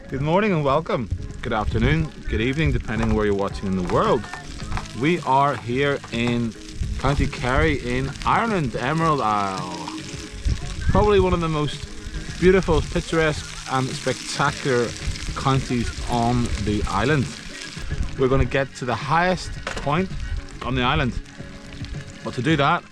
Good morning and welcome. Good afternoon, good evening, depending where you're watching in the world. We are here in County Kerry in Ireland, Emerald Isle. Probably one of the most beautiful, picturesque and spectacular counties on the island. We're going to get to the highest point on the island. But to do that,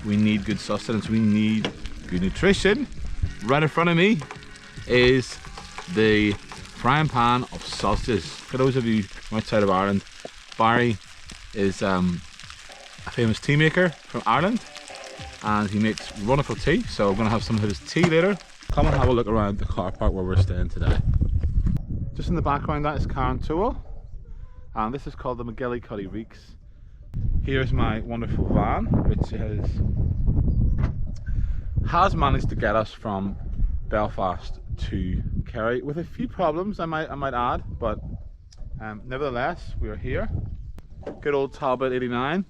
we need good sustenance, we need good nutrition. Right in front of me is the frying pan of sausages. For those of you outside of Ireland, Barry is a famous tea maker from Ireland and he makes wonderful tea, so I'm going to have some of his tea later. Come and have a look around the car park where we're staying today. Just in the background, that is Carrauntoohil, and this is called the MacGillycuddy Reeks. Here's my wonderful van, which has managed to get us from Belfast to Kerry with a few problems, I might add, but nevertheless we are here. Good old Talbot 89.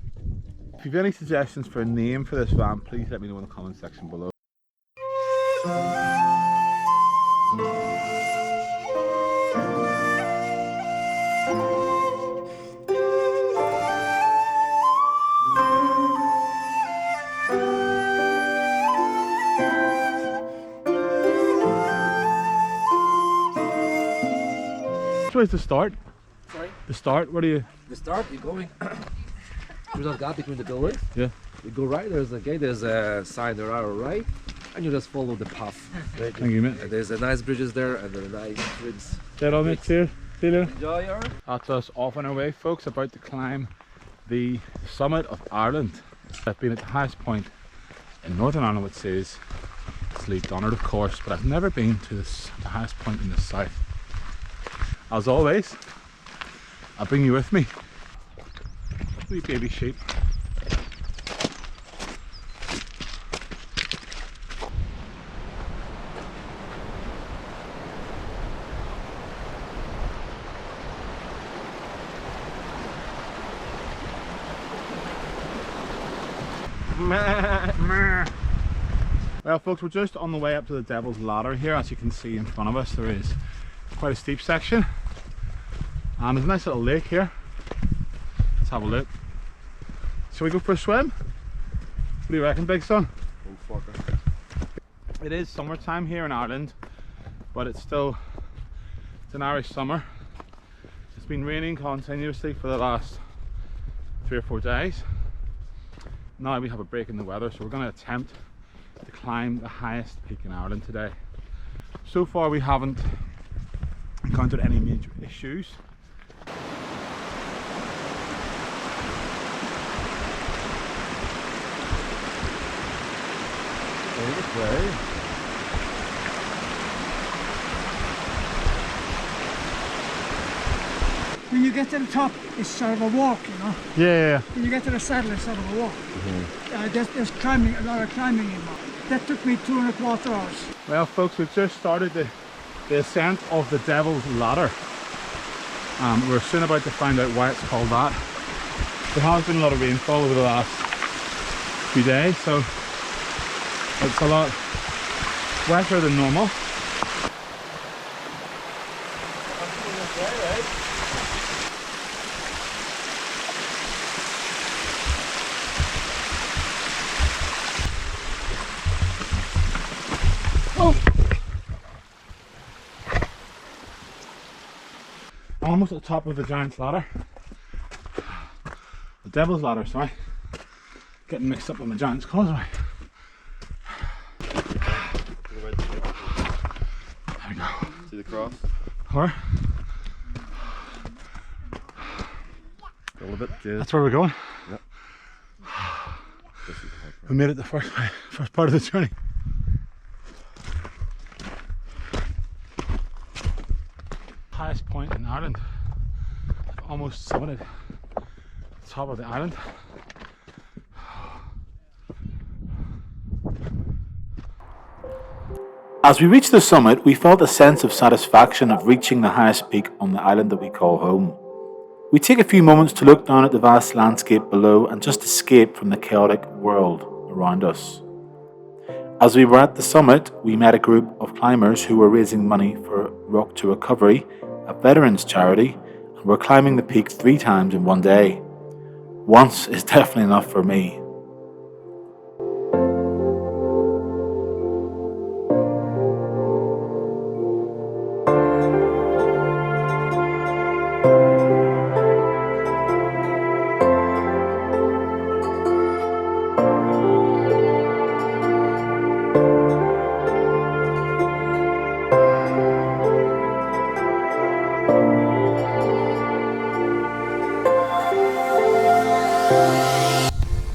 If you have any suggestions for a name for this van, please let me know in the comment section below. Where's the start? Sorry? The start, where do you? The start, you're going through that gap between the buildings. Yeah. You go right, there's a gate, there's a sign there arrow right, and you just follow the path. Thank you, mate. And there's a nice bridges there and a nice bridges. Dead on, mate. See you later. Enjoy your... That's us off on our way, folks, about to climb the summit of Ireland. I've been at the highest point in Northern Ireland, which is Skellig Islands, of course, but I've never been to the highest point in the south. As always, I'll bring you with me. Wee baby sheep. Well folks, we're just on the way up to the Devil's Ladder here. As you can see in front of us, there is quite a steep section and there's a nice little lake here. Let's have a look. Shall we go for a swim? What do you reckon, big son? Oh, fucker. It is summertime here in Ireland, but it's an Irish summer. It's been raining continuously for the last 3 or 4 days. Now we have a break in the weather, so we're going to attempt to climb the highest peak in Ireland today. So far we haven't encountered any major issues. When you get to the top, it's sort of a walk, you know. Yeah. When you get to the saddle, it's sort of a walk. There's climbing, a lot of climbing involved. That took me 2.25 hours. Well folks, we've just started the ascent of the Devil's Ladder. We're soon about to find out why it's called that. There has been a lot of rainfall over the last few days, so it's a lot wetter than normal. Almost at the top of the giant's ladder. The Devil's Ladder, sorry. Getting mixed up with my Giant's Causeway. There we go. See the cross? Where? A little bit. Yeah. That's where we're going. Yep. We made it the first part of the journey. Highest point in Ireland. I've almost summited the top of the island. As we reached the summit, we felt a sense of satisfaction of reaching the highest peak on the island that we call home. We take a few moments to look down at the vast landscape below and just escape from the chaotic world around us. As we were at the summit, we met a group of climbers who were raising money for Rock to Recovery, a veterans charity, and were climbing the peak 3 times in one day. Once is definitely enough for me.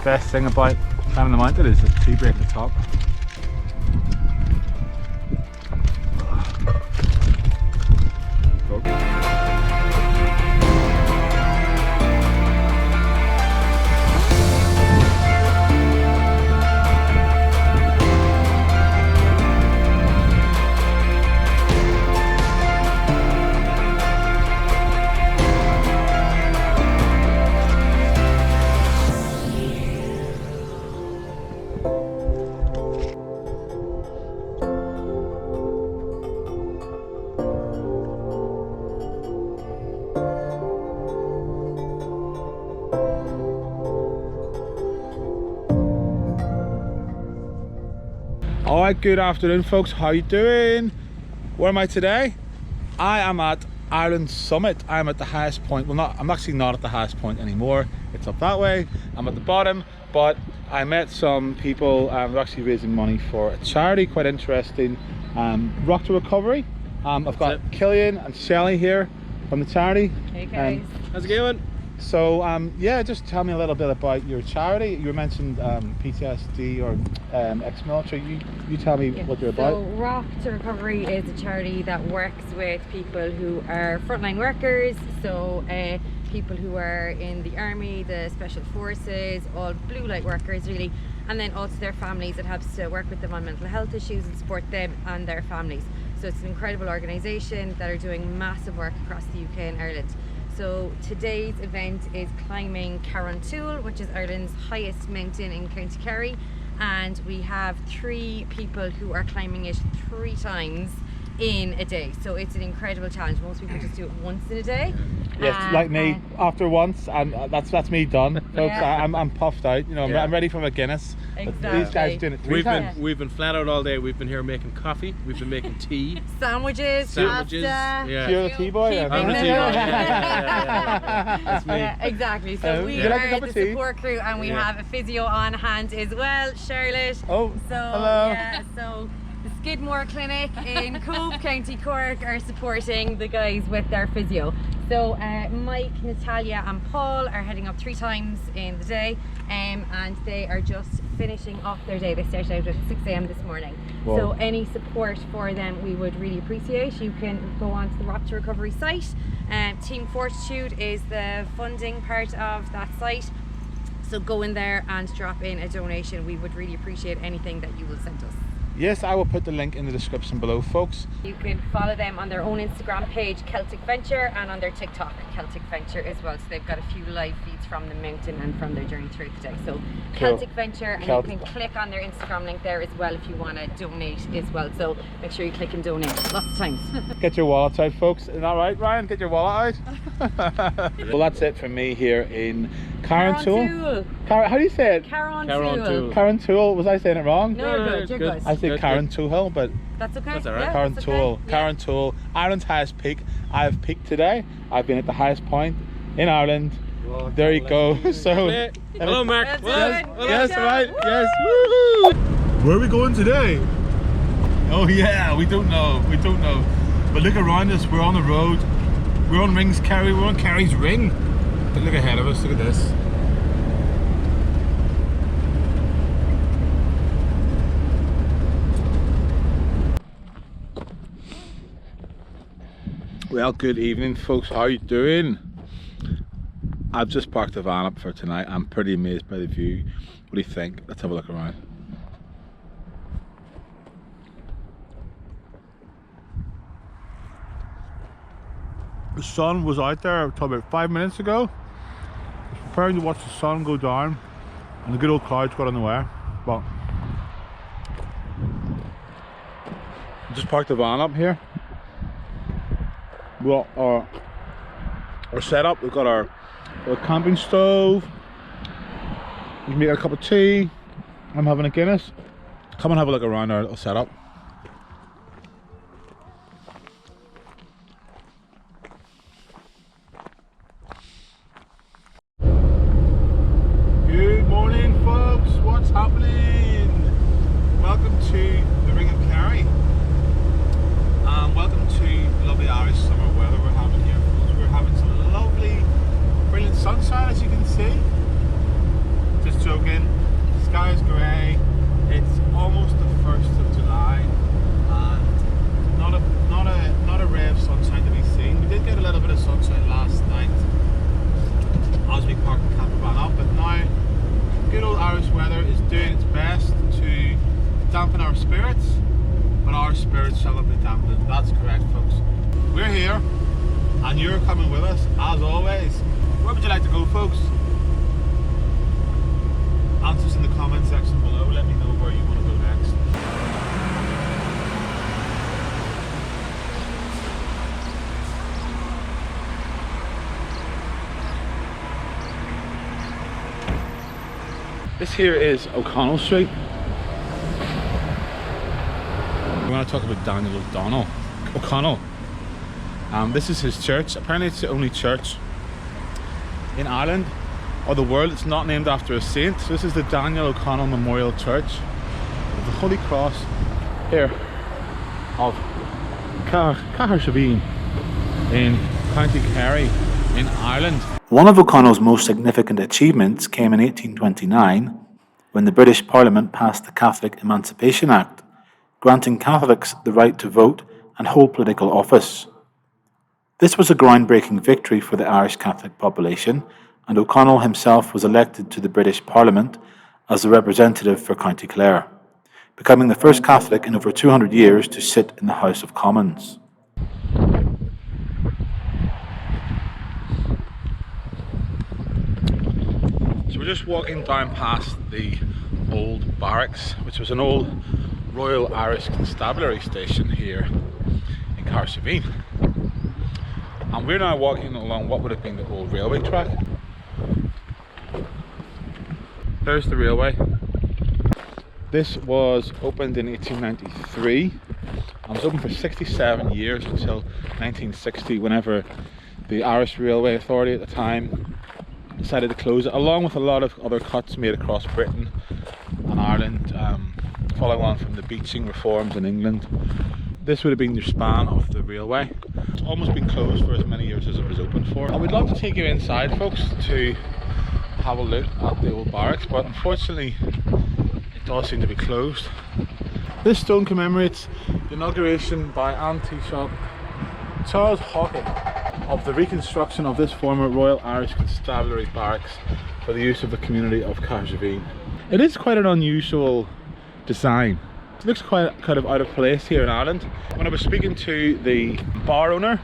Best thing about climbing the mountain is the tea break at the top. Alright, good afternoon folks, how you doing? Where am I today? I am at Ireland's summit. I'm at the highest point. Well, I'm actually not at the highest point anymore. It's up that way. I'm at the bottom, but I met some people who are actually raising money for a charity, quite interesting. Rock to Recovery. I've got Killian and Shelly here from the charity. Hey guys. How's it going? So yeah, just tell me a little bit about your charity. You mentioned PTSD or ex-military. You tell me what you're about. So Rock to Recovery is a charity that works with people who are frontline workers, so people who are in the army, the special forces, all blue light workers really, and then also their families. It helps to work with them on mental health issues and support them and their families. So it's an incredible organisation that are doing massive work across the UK and Ireland. So today's event is climbing Carrauntoohil, which is Ireland's highest mountain in County Kerry, and we have 3 people who are climbing it 3 times in a day. So it's an incredible challenge. Most people just do it once in a day. Yes, like me, after once, and that's me done, folks. Yeah. I'm puffed out. You know, I'm ready for a Guinness. Exactly. These guys doing it 3 times. We've been flat out all day. We've been here making coffee. We've been making tea. Sandwiches, pasta. Yeah. You're the tea boy. I'm the tea boy. Yeah. That's me. Yeah, exactly. So we you like a are cup the of tea? support crew, and we have a physio on hand as well, Charlotte. Oh, so hello. yeah, so the Skidmore Clinic in Cove, County Cork, are supporting the guys with their physio. So Mike, Natalia and Paul are heading up 3 times in the day, and they are just finishing off their day. They started out at 6 AM this morning. Whoa. So any support for them we would really appreciate. You can go onto the Rock to Recovery site. Team Fortitude is the funding part of that site. So go in there and drop in a donation. We would really appreciate anything that you will send us. Yes, I will put the link in the description below, folks. You can follow them on their own Instagram page, Celtic Venture, and on their TikTok, Celtic Venture as well. So they've got a few live feeds from the mountain and from their journey through the day. So Celtic Venture, and you can click on their Instagram link there as well if you want to donate as well. So make sure you click and donate lots of times. Get your wallets out, folks. Isn't that right, Ryan? Get your wallet out. Well, that's it from me here in Carrauntoohil. How do you say it? Carrauntoohil. Carrauntoohil. Was I saying it wrong? No, you're good. You're good. I said Carrauntoohil, but That's okay. That's all right. Yeah, Carrauntoohil. that's okay. Carrauntoohil, Ireland's highest peak. I've peaked today. I've been at the highest point in Ireland. There you go. So, hello, Mark. That's Well, it. well, yes, Woo! right. Yes. Woohoo! Where are we going today? Oh yeah, we don't know. We don't know. But look around us. We're on the road. We're on Ring's Kerry. We're on Kerry's Ring. But look ahead of us. Look at this. Well, good evening, folks. How are you doing? I've just parked the van up for tonight. I'm pretty amazed by the view. What do you think? Let's have a look around. The sun was out there until about 5 minutes ago. I was preparing to watch the sun go down, and the good old clouds got in the way. But Just parked the van up here. We got our setup. We've got our camping stove. You can make a cup of tea. I'm having a Guinness. Come and have a look around our little setup. Good morning, folks. What's happening? Welcome to the Ring of Kerry. Welcome to lovely Irish summer weather we're having here, folks. We're having some lovely, brilliant sunshine, as you can see. Just joking. The sky is grey. It's almost the 1st of July, and not a ray of sunshine to be seen. We did get a little bit of sunshine last night as we parked the campervan up, but now good old Irish weather is doing its best to dampen our spirits, but our spirits shall not be dampened. That's correct, folks. We're here, and you're coming with us, as always. Where would you like to go, folks? Answers in the comment section below. Let me know where you want to go next. This here is O'Connell Street. We want to talk about Daniel O'Connell. This is his church. Apparently it's the only church in Ireland or the world it's not named after a saint. So this is the Daniel O'Connell Memorial Church of the Holy Cross here of Carrauntoohil in County Kerry in Ireland. One of O'Connell's most significant achievements came in 1829 when the British Parliament passed the Catholic Emancipation Act, granting Catholics the right to vote and hold political office. This was a groundbreaking victory for the Irish Catholic population, and O'Connell himself was elected to the British Parliament as the representative for County Clare, becoming the first Catholic in over 200 years to sit in the House of Commons. So we're just walking down past the old barracks, which was an old Royal Irish Constabulary station here in Carrauntoohil. And we're now walking along what would have been the old railway track. There's the railway. This was opened in 1893 and was open for 67 years until 1960, whenever the Irish Railway Authority at the time decided to close it, along with a lot of other cuts made across Britain and Ireland, following on from the beaching reforms in England. This would have been the span of the railway. It's almost been closed for as many years as it was open for. I would love to take you inside, folks, to have a look at the old barracks, but unfortunately it does seem to be closed. This stone commemorates the inauguration by Anti-Shop Charles Hawking of the reconstruction of this former Royal Irish Constabulary barracks for the use of the community of Carrauntoohil. It is quite an unusual design. It looks quite kind of out of place here in Ireland. When I was speaking to the bar owner,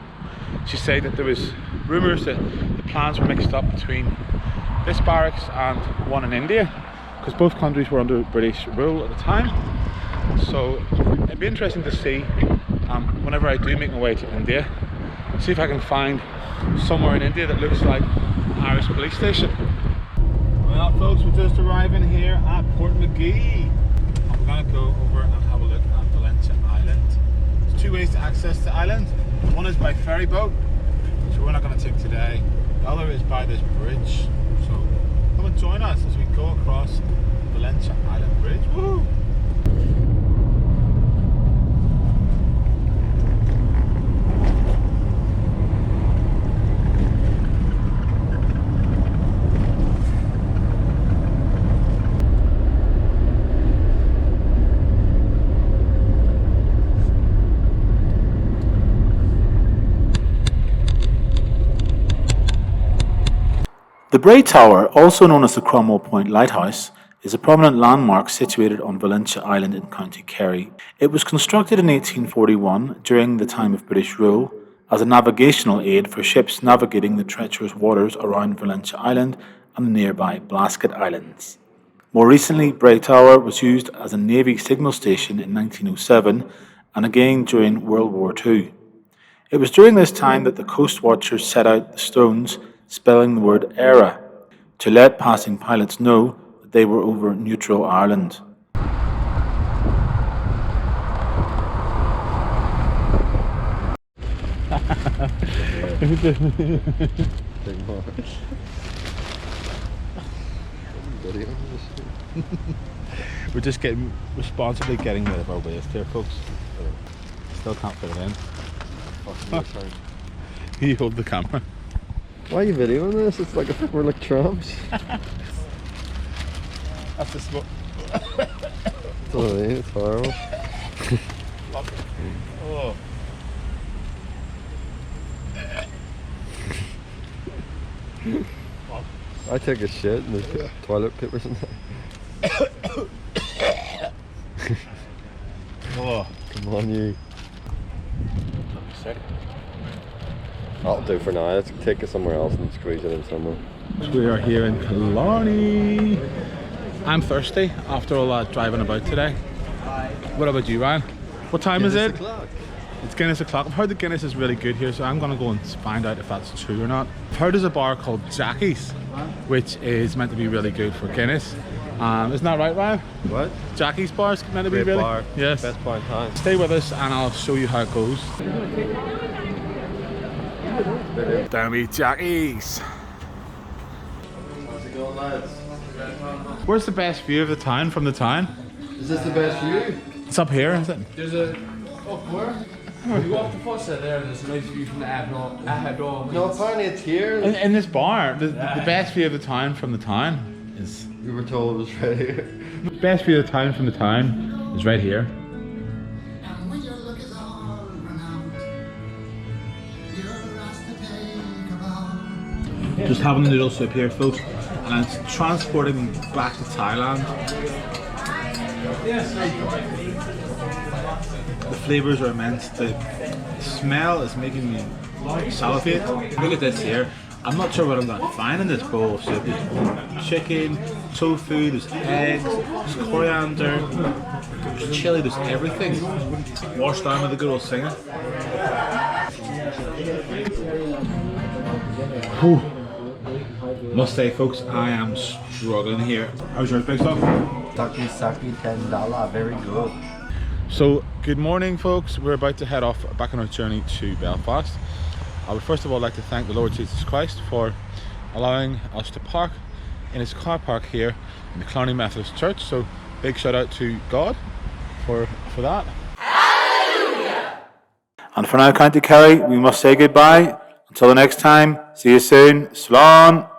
she said that there was rumours that the plans were mixed up between this barracks and one in India, because both countries were under British rule at the time. So it'd be interesting to see, whenever I do make my way to India, see if I can find somewhere in India that looks like an Irish police station. Well, folks, we're just arriving here at Portmagee. We're going to go over and have a look at Valentia Island. There's two ways to access the island. One is by ferry boat, which we're not going to take today. The other is by this bridge. So come and join us as we go across the Valentia Island Bridge. Woo! The Bray Tower, also known as the Cromwell Point Lighthouse, is a prominent landmark situated on Valentia Island in County Kerry. It was constructed in 1841 during the time of British rule as a navigational aid for ships navigating the treacherous waters around Valentia Island and the nearby Blasket Islands. More recently, Bray Tower was used as a Navy signal station in 1907 and again during World War II. It was during this time that the coast watchers set out the stones spelling the word "era" to let passing pilots know that they were over neutral Ireland. We're just responsibly getting rid of our waste here, folks. Still can't fit it in. You hold the camera. Why are you videoing this? It's like we're like tramps. That's the smoke. It's horrible. Oh. I take a shit and there's toilet papers in there. Oh. Come on, you. That'll do for now. Let's take it somewhere else and squeeze it in somewhere. We are here in Killarney. I'm thirsty after all that driving about today. What about you, Ryan? What time is it? It's Guinness o'clock. I've heard that Guinness is really good here, so I'm going to go and find out if that's true or not. I've heard there's a bar called Jackie's, which is meant to be really good for Guinness. Isn't that right, Ryan? What? Jackie's bar is meant to be Great really bar. Yes. Best bar in town. Stay with us and I'll show you how it goes. Down to Jackie's. How's it going, lads? Where's the best view of the town from the town? Is this the best view? It's up here, is it? There's a up where? You go up the foot there and there's a nice view from the Abdom. No, apparently it's here. In this bar, the best view of the town from the town is... We were told it was right here. The best view of the town from the town is right here. Just having a noodle soup here, folks, and it's transporting me back to Thailand. The flavours are immense. The smell is making me salivate. Look at this here. I'm not sure what I'm going to find in this bowl of soup. There's chicken, tofu, there's eggs, there's coriander, there's chili, there's everything. Washed down with a good old singer. Whew. Must say, folks, I am struggling here. How's yours, Big Stuff? Saki $10, very good. So, good morning, folks. We're about to head off back on our journey to Belfast. I would first of all like to thank the Lord Jesus Christ for allowing us to park in his car park here in the Killarney Methodist Church. So, big shout out to God for that. Hallelujah! And for now, County Kerry, we must say goodbye. Until the next time, see you soon. Slán!